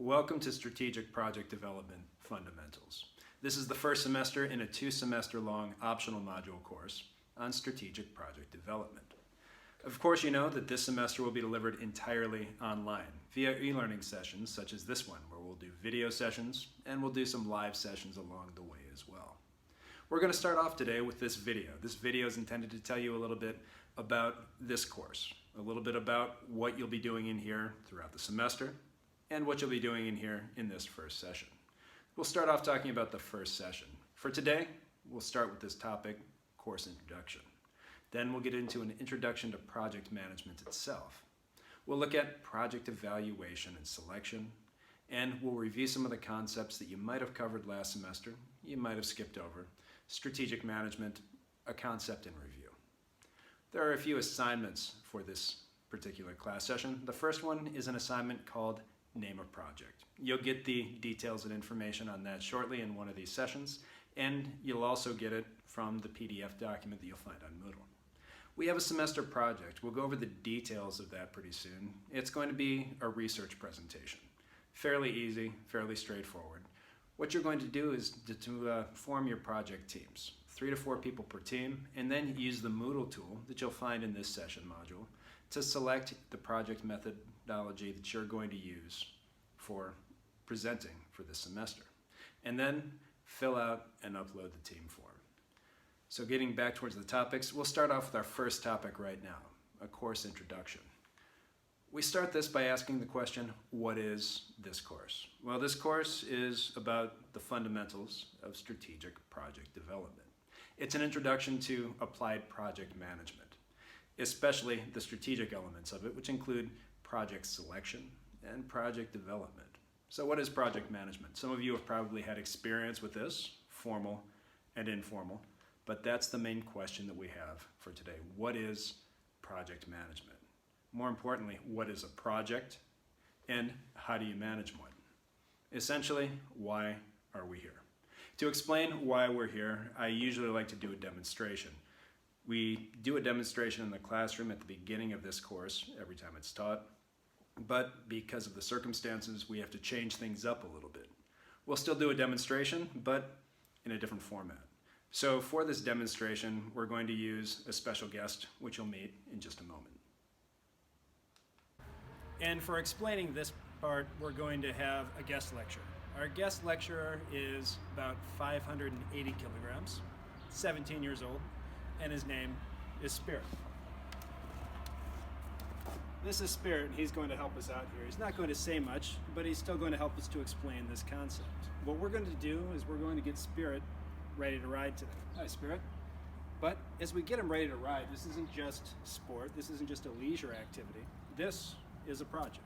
Welcome to Strategic Project Development Fundamentals. This is the first semester in a 2-semester-long optional module course on strategic project development. Of course, you know that this semester will be delivered entirely online via e-learning sessions such as this one, where we'll do video sessions and we'll do some live sessions along the way as well. We're going to start off today with this video. This video is intended to tell you a little bit about this course, a little bit about what you'll be doing in here throughout the semester, and what you'll be doing in here in this first session. We'll start off talking about the first session. For today, we'll start with this topic, course introduction. Then we'll get into an introduction to project management itself. We'll look at project evaluation and selection, and we'll review some of the concepts that you might have covered last semester, you might have skipped over, strategic management, a concept in review. There are a few assignments for this particular class session. The first one is an assignment called Name a Project. You'll get the details and information on that shortly in one of these sessions, and you'll also get it from the PDF document that you'll find on Moodle. We have a semester project. We'll go over the details of that pretty soon. It's going to be a research presentation. Fairly easy, fairly straightforward. What you're going to do is to form your project teams, 3 to 4 people per team, and then use the Moodle tool that you'll find in this session module to select the project methodology that you're going to use for presenting for this semester. And then fill out and upload the team form. So getting back towards the topics, we'll start off with our first topic right now, a course introduction. We start this by asking the question, what is this course? Well, this course is about the fundamentals of strategic project development. It's an introduction to applied project management, especially the strategic elements of it, which include project selection and project development. So what is project management? Some of you have probably had experience with this, formal and informal, but that's the main question that we have for today. What is project management? More importantly, what is a project and how do you manage one? Essentially, why are we here? To explain why we're here, I usually like to do a demonstration. We do a demonstration in the classroom at the beginning of this course every time it's taught, but because of the circumstances, we have to change things up a little bit. We'll still do a demonstration, but in a different format. So for this demonstration, we're going to use a special guest, which you'll meet in just a moment. And for explaining this part, we're going to have a guest lecturer. Our guest lecturer is about 580 kilograms, 17 years old, and his name is Spirit. This is Spirit, and he's going to help us out here. He's not going to say much, but he's still going to help us to explain this concept. What we're going to do is we're going to get Spirit ready to ride today. Hi, Spirit. But as we get him ready to ride, this isn't just sport, this isn't just a leisure activity. This is a project.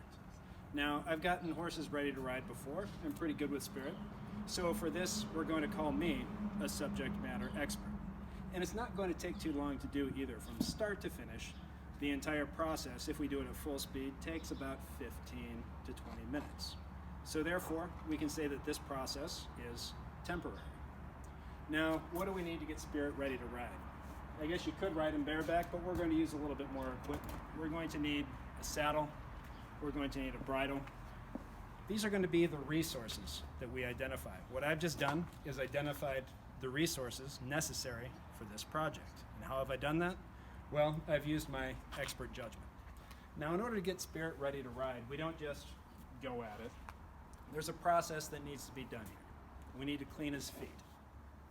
Now, I've gotten horses ready to ride before. I'm pretty good with Spirit. So for this, we're going to call me a subject matter expert. And it's not going to take too long to do either. From start to finish, the entire process, if we do it at full speed, takes about 15 to 20 minutes. So therefore, we can say that this process is temporary. Now, what do we need to get Spirit ready to ride? I guess you could ride him bareback, but we're going to use a little bit more equipment. We're going to need a saddle. We're going to need a bridle. These are going to be the resources that we identify. What I've just done is identified the resources necessary for this project. And how have I done that? Well, I've used my expert judgment. Now, in order to get Spirit ready to ride, we don't just go at it. There's a process that needs to be done here. We need to clean his feet.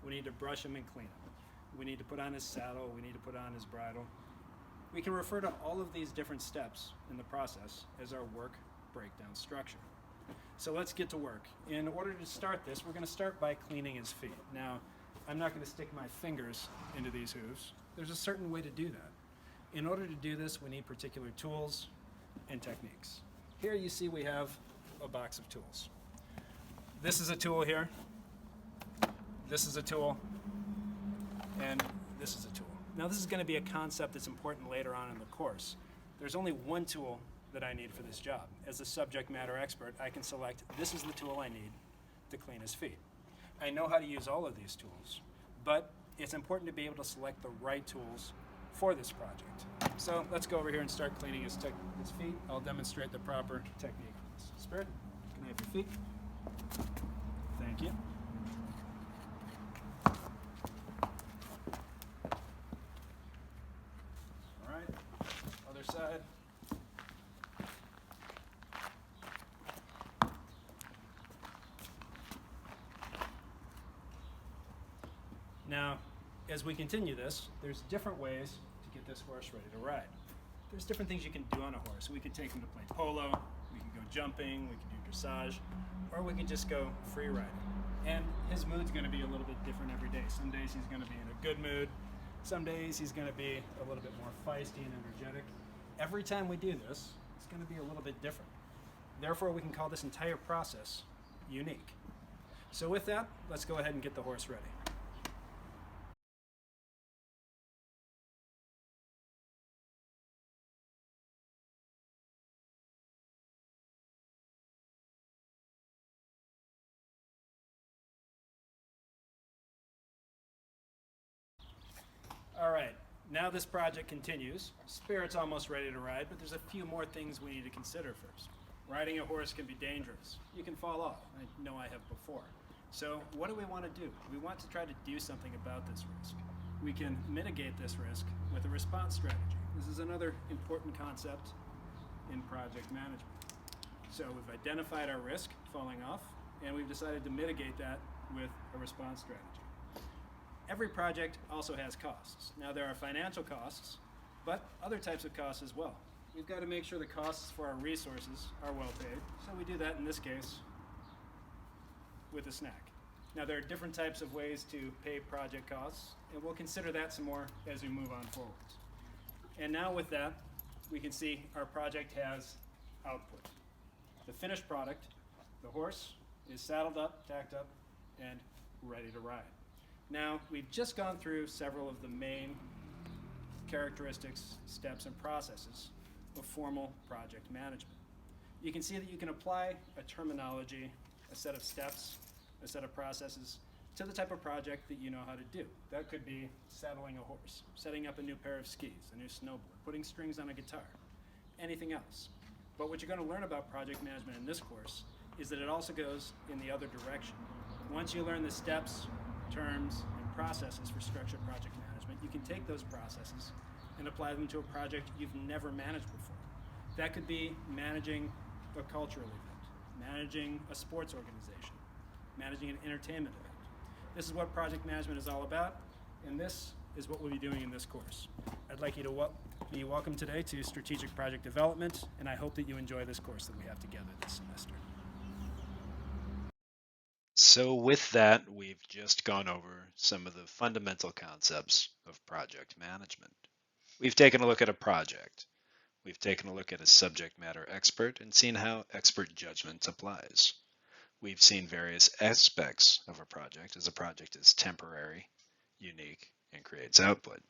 We need to brush him and clean him. We need to put on his saddle. We need to put on his bridle. We can refer to all of these different steps in the process as our work breakdown structure. So let's get to work. In order to start this, we're going to start by cleaning his feet. Now, I'm not going to stick my fingers into these hooves. There's a certain way to do that. In order to do this, we need particular tools and techniques. Here you see we have a box of tools. This is a tool here. This is a tool. And this is a tool. Now this is going to be a concept that's important later on in the course. There's only one tool that I need for this job. As a subject matter expert, I can select this is the tool I need to clean his feet. I know how to use all of these tools, but it's important to be able to select the right tools for this project. So let's go over here and start cleaning his feet. I'll demonstrate the proper technique for this. Spirit, can I have your feet. Thank you. All right, other side. Now, as we continue this, there's different ways to get this horse ready to ride. There's different things you can do on a horse. We could take him to play polo, we could go jumping, we could do dressage, or we could just go free riding. And his mood's going to be a little bit different every day. Some days he's going to be in a good mood. Some days he's going to be a little bit more feisty and energetic. Every time we do this, it's going to be a little bit different. Therefore, we can call this entire process unique. So with that, let's go ahead and get the horse ready. All right, now this project continues. Spirit's almost ready to ride, but there's a few more things we need to consider first. Riding a horse can be dangerous. You can fall off. I know I have before. So what do we want to do? We want to try to do something about this risk. We can mitigate this risk with a response strategy. This is another important concept in project management. So we've identified our risk, falling off, and we've decided to mitigate that with a response strategy. Every project also has costs. Now there are financial costs, but other types of costs as well. We've got to make sure the costs for our resources are well paid, so we do that in this case with a snack. Now there are different types of ways to pay project costs, and we'll consider that some more as we move on forwards. And now with that, we can see our project has output. The finished product, the horse, is saddled up, tacked up, and ready to ride. Now, we've just gone through several of the main characteristics, steps, and processes of formal project management. You can see that you can apply a terminology, a set of steps, a set of processes to the type of project that you know how to do. That could be saddling a horse, setting up a new pair of skis, a new snowboard, putting strings on a guitar, anything else. But what you're going to learn about project management in this course is that it also goes in the other direction. Once you learn the steps, terms, and processes for structured project management, you can take those processes and apply them to a project you've never managed before. That could be managing a cultural event, managing a sports organization, managing an entertainment event. This is what project management is all about, and this is what we'll be doing in this course. I'd like you to be welcome today to Strategic Project Development, and I hope that you enjoy this course that we have together this semester. So with that, we've just gone over some of the fundamental concepts of project management. We've taken a look at a project. We've taken a look at a subject matter expert and seen how expert judgment applies. We've seen various aspects of a project as a project is temporary, unique, and creates output.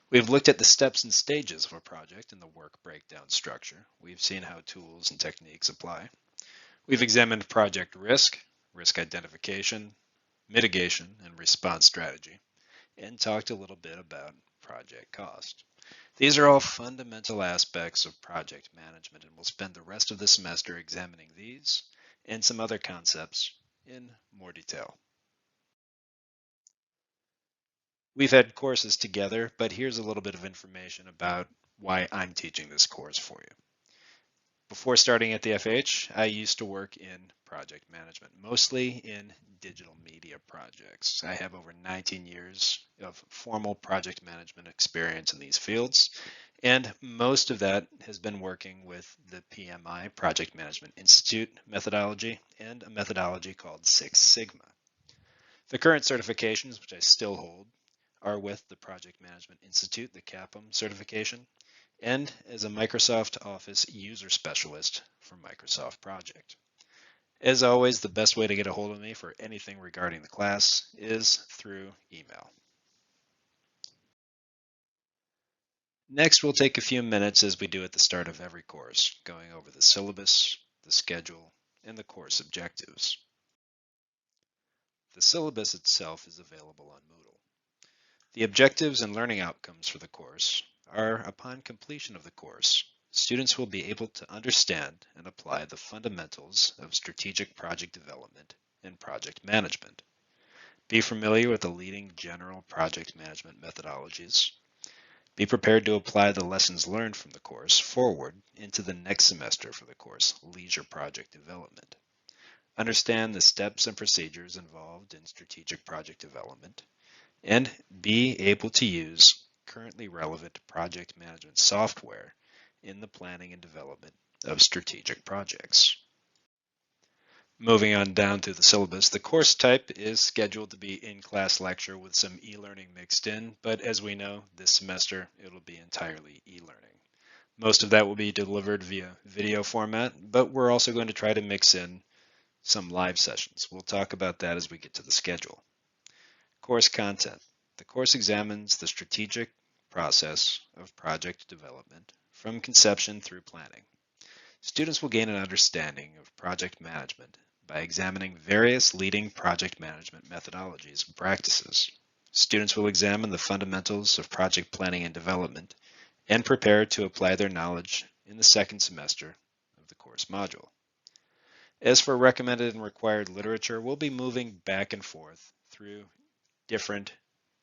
We've looked at the steps and stages of a project and the work breakdown structure. We've seen how tools and techniques apply. We've examined project risk identification, mitigation, and response strategy, and talked a little bit about project cost. These are all fundamental aspects of project management, and we'll spend the rest of the semester examining these and some other concepts in more detail. We've had courses together, but here's a little bit of information about why I'm teaching this course for you. Before starting at the FH, I used to work in project management, mostly in digital media projects. I have over 19 years of formal project management experience in these fields, and most of that has been working with the PMI, Project Management Institute methodology, and a methodology called Six Sigma. The current certifications, which I still hold, are with the Project Management Institute, the CAPM certification, and as a Microsoft Office user specialist for Microsoft Project. As always, the best way to get a hold of me for anything regarding the class is through email. Next, we'll take a few minutes, as we do at the start of every course, going over the syllabus, the schedule, and the course objectives. The syllabus itself is available on Moodle. The objectives and learning outcomes for the course are, upon completion of the course, students will be able to understand and apply the fundamentals of strategic project development and project management. Be familiar with the leading general project management methodologies. Be prepared to apply the lessons learned from the course forward into the next semester for the course Leisure Project Development. Understand the steps and procedures involved in strategic project development, and be able to use currently relevant project management software in the planning and development of strategic projects. Moving on down through the syllabus, the course type is scheduled to be in-class lecture with some e-learning mixed in, but as we know, this semester it'll be entirely e-learning. Most of that will be delivered via video format, but we're also going to try to mix in some live sessions. We'll talk about that as we get to the schedule. Course content. The course examines the strategic process of project development from conception through planning. Students will gain an understanding of project management by examining various leading project management methodologies and practices. Students will examine the fundamentals of project planning and development and prepare to apply their knowledge in the second semester of the course module. As for recommended and required literature, we'll be moving back and forth through different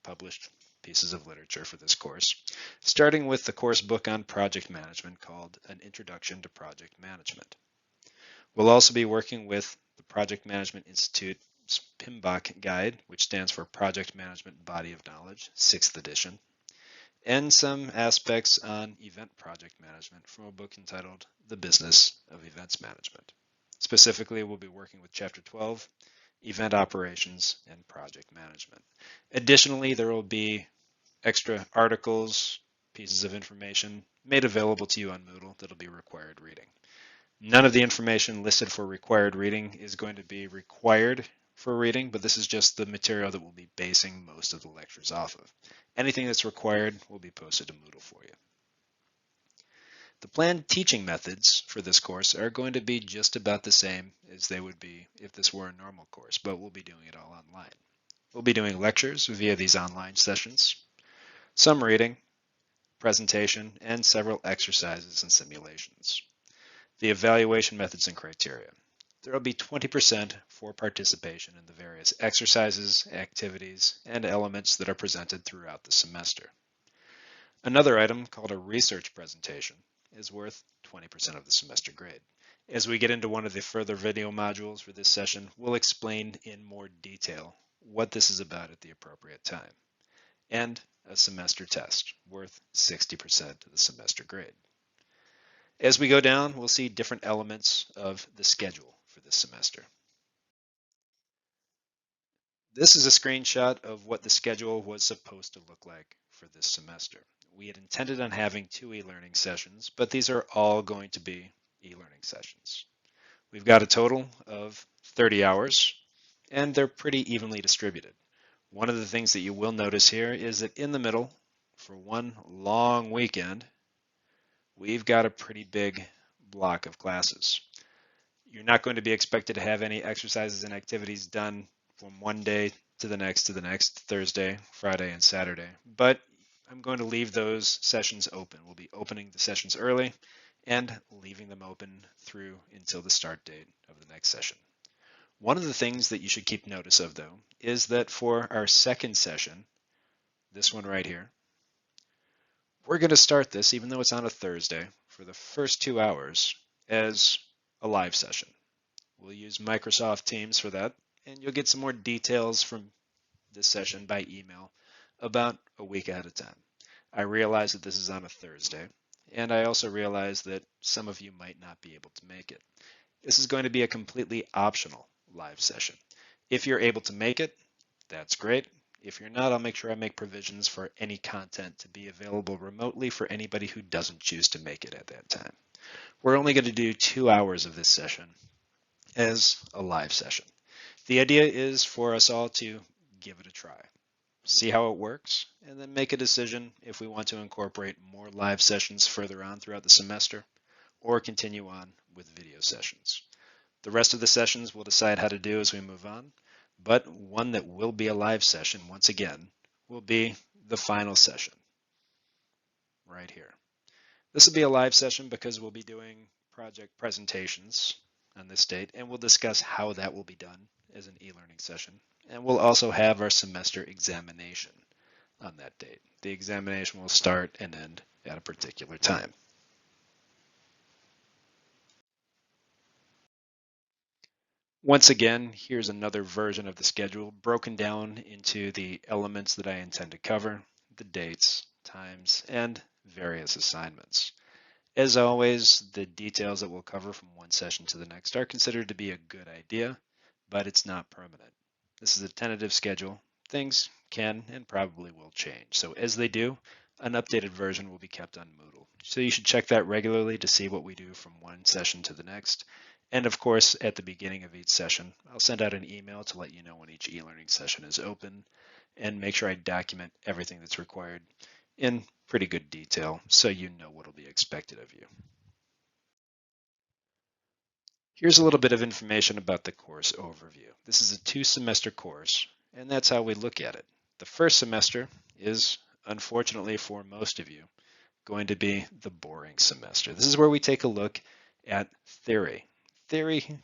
published pieces of literature for this course, starting with the course book on project management called An Introduction to Project Management. We'll also be working with the Project Management Institute's PMBOK guide, which stands for Project Management Body of Knowledge, 6th edition, and some aspects on event project management from a book entitled The Business of Events Management. Specifically, we'll be working with Chapter 12, Event Operations and Project Management. Additionally, there will be extra articles, pieces of information made available to you on Moodle that'll be required reading. None of the information listed for required reading is going to be required for reading, but this is just the material that we'll be basing most of the lectures off of. Anything that's required will be posted to Moodle for you. The planned teaching methods for this course are going to be just about the same as they would be if this were a normal course, but we'll be doing it all online. We'll be doing lectures via these online sessions, some reading, presentation, and several exercises and simulations. The evaluation methods and criteria. There will be 20% for participation in the various exercises, activities, and elements that are presented throughout the semester. Another item called a research presentation is worth 20% of the semester grade. As we get into one of the further video modules for this session, we'll explain in more detail what this is about at the appropriate time. And a semester test worth 60% of the semester grade. As we go down, we'll see different elements of the schedule for this semester. This is a screenshot of what the schedule was supposed to look like for this semester. We had intended on having 2 e-learning sessions, but these are all going to be e-learning sessions. We've got a total of 30 hours, and they're pretty evenly distributed. One of the things that you will notice here is that in the middle, for one long weekend, we've got a pretty big block of classes. You're not going to be expected to have any exercises and activities done from one day to the next, Thursday, Friday, and Saturday. But I'm going to leave those sessions open. We'll be opening the sessions early and leaving them open through until the start date of the next session. One of the things that you should keep notice of, though, is that for our second session, this one right here, we're going to start this, even though it's on a Thursday, for the first 2 hours as a live session. We'll use Microsoft Teams for that, and you'll get some more details from this session by email about a week ahead of time. I realize that this is on a Thursday, and I also realize that some of you might not be able to make it. This is going to be a completely optional live session. If you're able to make it, that's great. If you're not, I'll make sure I make provisions for any content to be available remotely for anybody who doesn't choose to make it at that time. We're only going to do 2 hours of this session as a live session. The idea is for us all to give it a try, see how it works, and then make a decision if we want to incorporate more live sessions further on throughout the semester or continue on with video sessions. The rest of the sessions we'll decide how to do as we move on, but one that will be a live session, once again, will be the final session right here. This will be a live session because we'll be doing project presentations on this date, and we'll discuss how that will be done as an e-learning session. And we'll also have our semester examination on that date. The examination will start and end at a particular time. Once again, here's another version of the schedule broken down into the elements that I intend to cover, the dates, times, and various assignments. As always, the details that we'll cover from one session to the next are considered to be a good idea, but it's not permanent. This is a tentative schedule. Things can and probably will change. So as they do, an updated version will be kept on Moodle. So you should check that regularly to see what we do from one session to the next. And of course, at the beginning of each session, I'll send out an email to let you know when each e-learning session is open and make sure I document everything that's required in pretty good detail so you know what will be expected of you. Here's a little bit of information about the course overview. This is a 2-semester course, and that's how we look at it. The first semester is, unfortunately for most of you, going to be the boring semester. This is where we take a look at theory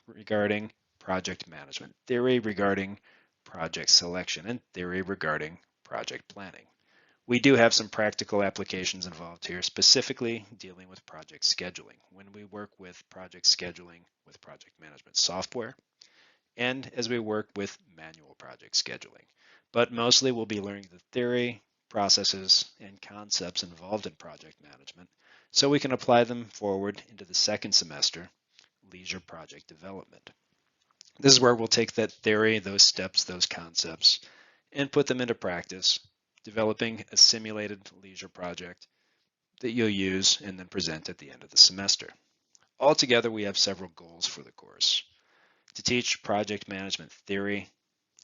regarding project management, theory regarding project selection, and theory regarding project planning. We do have some practical applications involved here, specifically dealing with project scheduling, when we work with project scheduling with project management software, and as we work with manual project scheduling. But mostly we'll be learning the theory, processes, and concepts involved in project management, so we can apply them forward into the second semester, leisure project development. This is where we'll take that theory, those steps, those concepts, and put them into practice, developing a simulated leisure project that you'll use and then present at the end of the semester. Altogether, we have several goals for the course: to teach project management theory,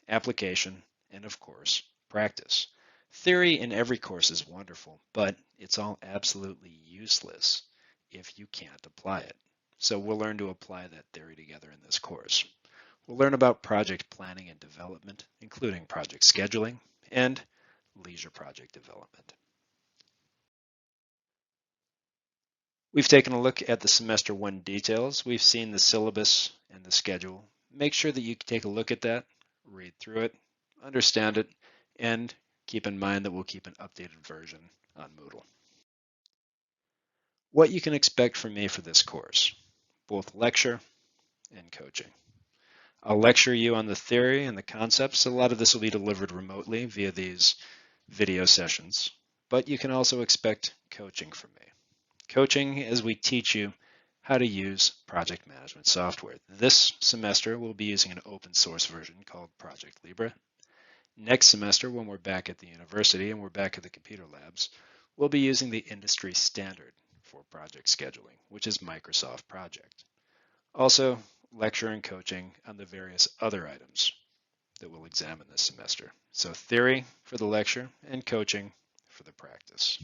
application, and of course, practice. Theory in every course is wonderful, but it's all absolutely useless if you can't apply it. So we'll learn to apply that theory together in this course. We'll learn about project planning and development, including project scheduling and leisure project development. We've taken a look at the semester 1 details. We've seen the syllabus and the schedule. Make sure that you take a look at that, read through it, understand it, and keep in mind that we'll keep an updated version on Moodle. What you can expect from me for this course: both lecture and coaching. I'll lecture you on the theory and the concepts. A lot of this will be delivered remotely via these video sessions, but you can also expect coaching from me. Coaching as we teach you how to use project management software. This semester, we'll be using an open source version called Project Libre. Next semester, when we're back at the university and we're back at the computer labs, we'll be using the industry standard for project scheduling, which is Microsoft Project. Also, lecture and coaching on the various other items that we'll examine this semester. So theory for the lecture and coaching for the practice.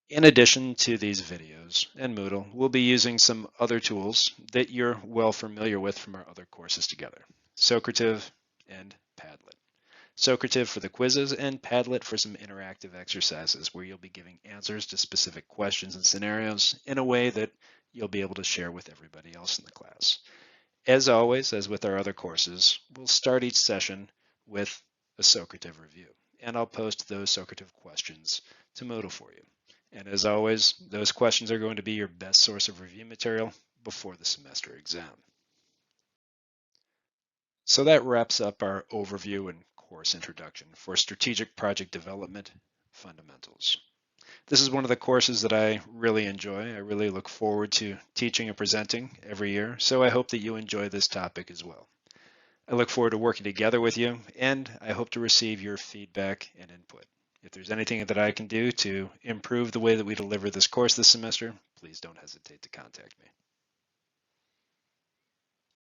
In addition to these videos and Moodle, we'll be using some other tools that you're well familiar with from our other courses together: Socrative and Padlet. Socrative for the quizzes and Padlet for some interactive exercises where you'll be giving answers to specific questions and scenarios in a way that you'll be able to share with everybody else in the class. As always, as with our other courses, we'll start each session with a Socrative review, and I'll post those Socrative questions to Moodle for you. And as always, those questions are going to be your best source of review material before the semester exam. So that wraps up our overview and course introduction for Strategic Project Development Fundamentals. This is one of the courses that I really enjoy. I really look forward to teaching and presenting every year, so I hope that you enjoy this topic as well. I look forward to working together with you, and I hope to receive your feedback and input. If there's anything that I can do to improve the way that we deliver this course this semester, please don't hesitate to contact me.